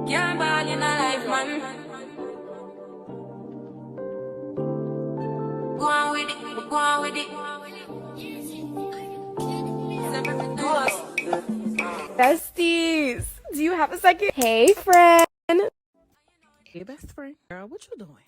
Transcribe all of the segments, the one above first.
Can't ball in a life, man. Go on with it, go on with it. Besties, do you have a second? Hey, friend. Hey, best friend. Girl, what you doing?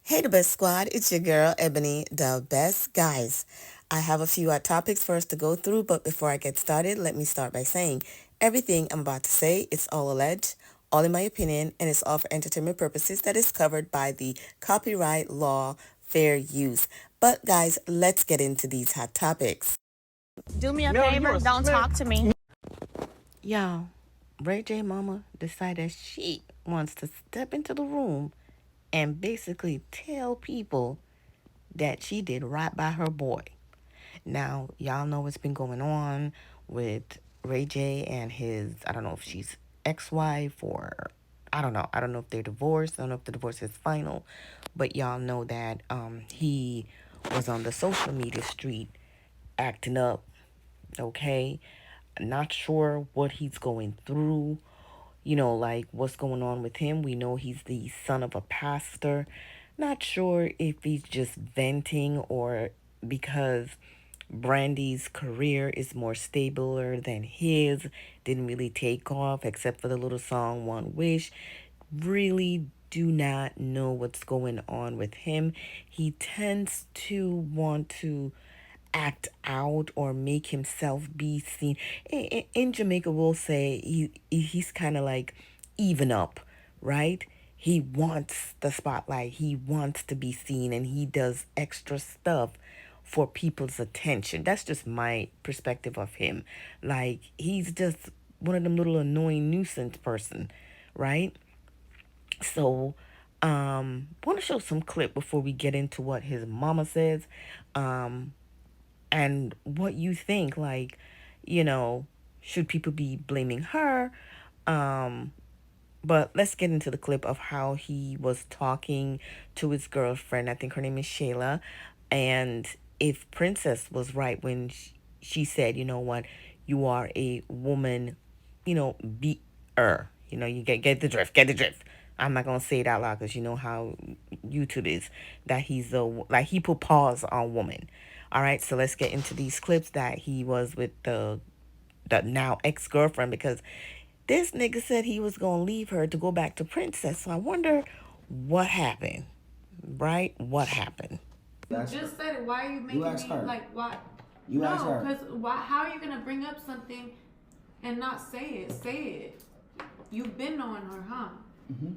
Hey, the best squad. It's your girl, Ebony, the best guys. I have a few topics for us to go through, but before I get started, let me start by saying everything I'm about to say, it's all alleged, all in my opinion, and it's all for entertainment purposes that is covered by the copyright law fair use. But guys, let's get into these hot topics. Do me a favor, don't talk to me. Y'all, Ray J mama decided she wants to step into the room and basically tell people that she did right by her boy. Now, y'all know what's been going on with Ray J and his, I don't know if she's ex-wife or I don't know. I don't know if they're divorced. I don't know if the divorce is final. But y'all know that he was on the social media street acting up, okay? Not sure what he's going through, like what's going on with him. We know he's the son of a pastor. Not sure if he's just venting or because Brandy's career is more stabler than his. Didn't really take off except for the little song One Wish. Really do not know what's going on with him. He tends to want to act out or make himself be seen. In Jamaica, we'll say he's kind of like even up, right? He wants the spotlight. He wants to be seen, and he does extra stuff for people's attention. That's just my perspective of him. Like, he's just one of them little annoying nuisance person, right? So, want to show some clip before we get into what his mama says. And what you think, like, should people be blaming her? But let's get into the clip of how he was talking to his girlfriend. I think her name is Shayla. And if Princess was right when she said, you know what, you are a woman, beater. You get the drift, get the drift. I'm not gonna say it out loud because you know how YouTube is. That he put pause on woman. All right, so let's get into these clips that he was with the now ex-girlfriend, because this nigga said he was gonna leave her to go back to Princess. So I wonder what happened, right? What happened? You just said it. Why are you making me her. like why? You ask No, her. because why? How are you gonna bring up something and not say it? Say it. You've been knowing her, huh? Mm-hmm.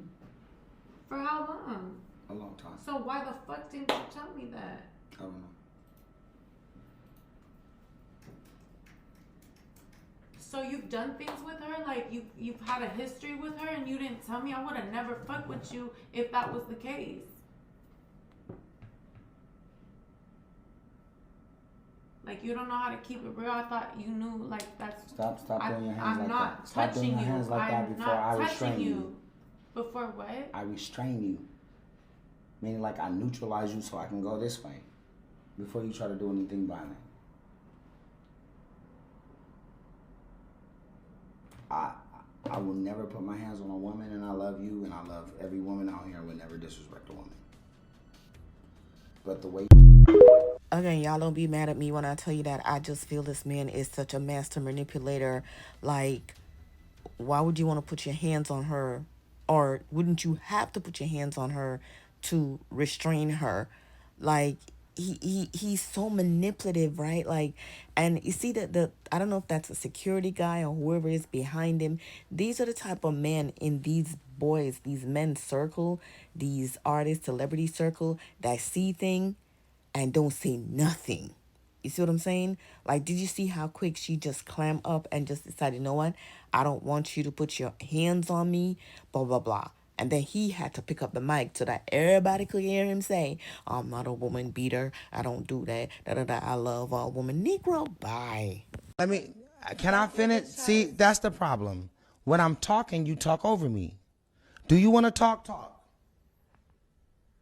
For how long? A long time. So why the fuck didn't you tell me that? I don't know. So you've done things with her, like you've had a history with her, and you didn't tell me. I would have never fucked with you if that was the case. Like, you don't know how to keep it real. I thought you knew, like, that's... Stop doing your hands I'm like not that. Stop doing your hands like that before I restrain you. Before what? I restrain you. Meaning like I neutralize you so I can go this way. Before you try to do anything violent. I will never put my hands on a woman, and I love you, and I love every woman out here. I would never disrespect a woman. But the way... Again, y'all don't be mad at me when I tell you that I just feel this man is such a master manipulator. Like, why would you want to put your hands on her? Or wouldn't you have to put your hands on her to restrain her? Like, he's so manipulative, right? Like, and you see that I don't know if that's a security guy or whoever is behind him. These are the type of men in these men's circle, these artists, celebrity circle, that see thing and don't say nothing. You see what I'm saying? Like, did you see how quick she just clammed up and just decided, you know what? I don't want you to put your hands on me, blah, blah, blah. And then he had to pick up the mic so that everybody could hear him say, I'm not a woman beater. I don't do that. Da, da, da. I love all women. Negro, bye. Can I finish? See, that's the problem. When I'm talking, you talk over me. Do you want to talk? Talk.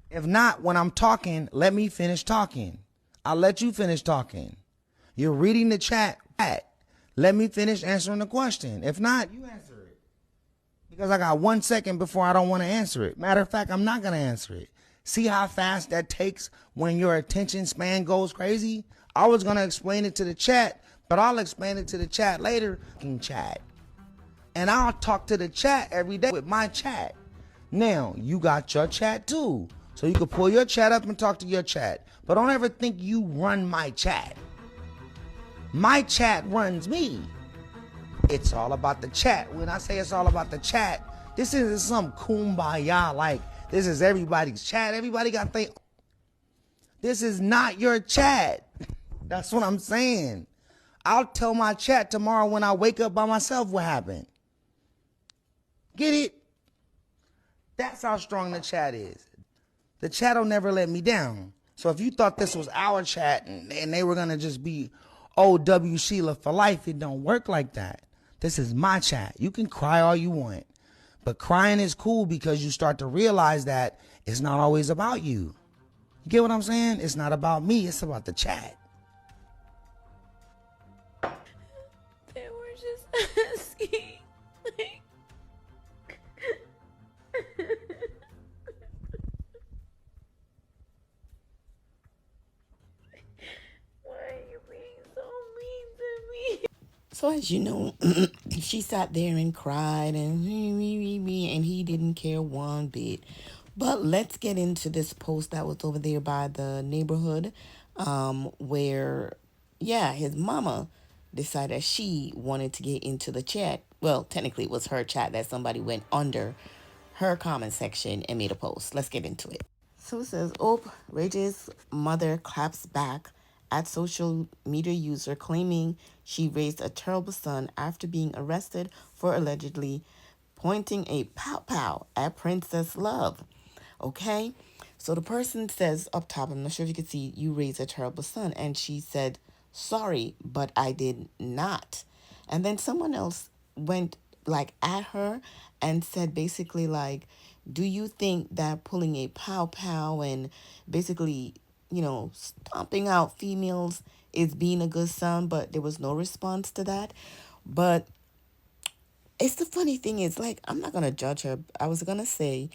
If not, when I'm talking, let me finish talking. I'll let you finish talking. You're reading the chat. Let me finish answering the question. If not, you answer it. Because I got 1 second before I don't want to answer it. Matter of fact, I'm not going to answer it. See how fast that takes when your attention span goes crazy? I was going to explain it to the chat, but I'll explain it to the chat later. Chat. And I'll talk to the chat every day with my chat. Now, you got your chat too. So you can pull your chat up and talk to your chat. But don't ever think you run my chat. My chat runs me. It's all about the chat. When I say it's all about the chat, this isn't some kumbaya like this is everybody's chat. Everybody got they. This is not your chat. That's what I'm saying. I'll tell my chat tomorrow when I wake up by myself what happened. Get it? That's how strong the chat is. The chat will never let me down. So if you thought this was our chat and they were going to just be O.W. Sheila for life, it don't work like that. This is my chat. You can cry all you want. But crying is cool because you start to realize that it's not always about you. You get what I'm saying? It's not about me. It's about the chat. They were just asking. Why are you being so mean to me? So as you know, she sat there and cried and he didn't care one bit. But let's get into this post that was over there by the neighborhood where, yeah, his mama decided she wanted to get into the chat. Well, technically it was her chat that somebody went under her comment section and made a post. Let's get into it. So it says, Ray J's mother claps back at social media user claiming she raised a terrible son after being arrested for allegedly pointing a pow-pow at Princess Love. Okay? So the person says up top, I'm not sure if you can see, you raised a terrible son. And she said, sorry, but I did not. And then someone else went like at her and said basically like, do you think that pulling a pow-pow and basically, you know, stomping out females is being a good son? But there was no response to that. But it's the funny thing is, like, I'm not going to judge her. I was going to say,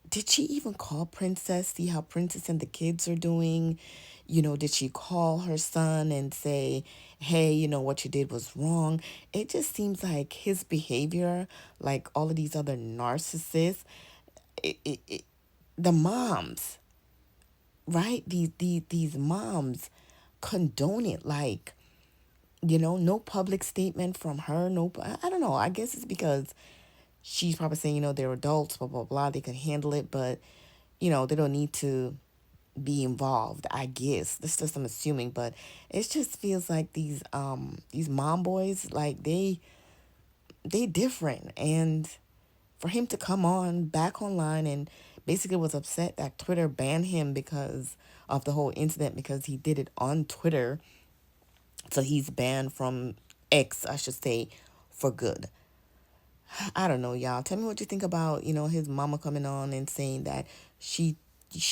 did she even call Princess, see how Princess and the kids are doing? You know, did she call her son and say, hey, you know, what you did was wrong? It just seems like his behavior, like all of these other narcissists, the moms, right? These moms condone it. Like, you know, no public statement from her. No, I don't know. I guess it's because she's probably saying, you know, they're adults, blah, blah, blah. They can handle it, but, you know, they don't need to be involved, I guess. That's just, I'm assuming, but it just feels like these mom boys, like they different. And for him to come on back online and basically was upset that Twitter banned him because of the whole incident, because he did it on Twitter. So he's banned from X, I should say, for good. I don't know, y'all. Tell me what you think about, you know, his mama coming on and saying that she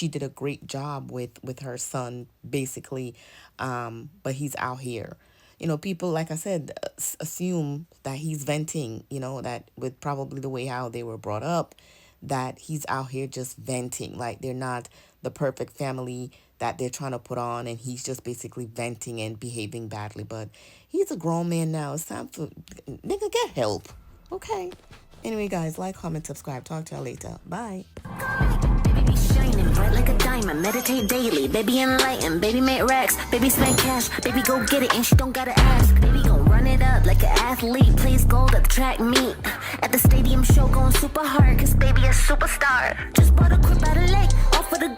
did a great job with her son, basically. But he's out here. You know, people, like I said, assume that he's venting, you know, that with probably the way how they were brought up, that he's out here just venting. Like they're not the perfect family that they're trying to put on, and he's just basically venting and behaving badly. But he's a grown man now. It's time for, nigga, get help. Okay. Anyway, guys, like, comment, subscribe. Talk to y'all later. Bye. Baby be shining bright like a diamond. Meditate daily. Baby enlightened. Baby make racks. Baby spend cash. Baby go get it and she don't gotta ask. Baby gon' run it up like an athlete. Plays gold at the track meet. At the stadium show going super hard. Cause baby a superstar. Just bought a crib out of lake. Off of the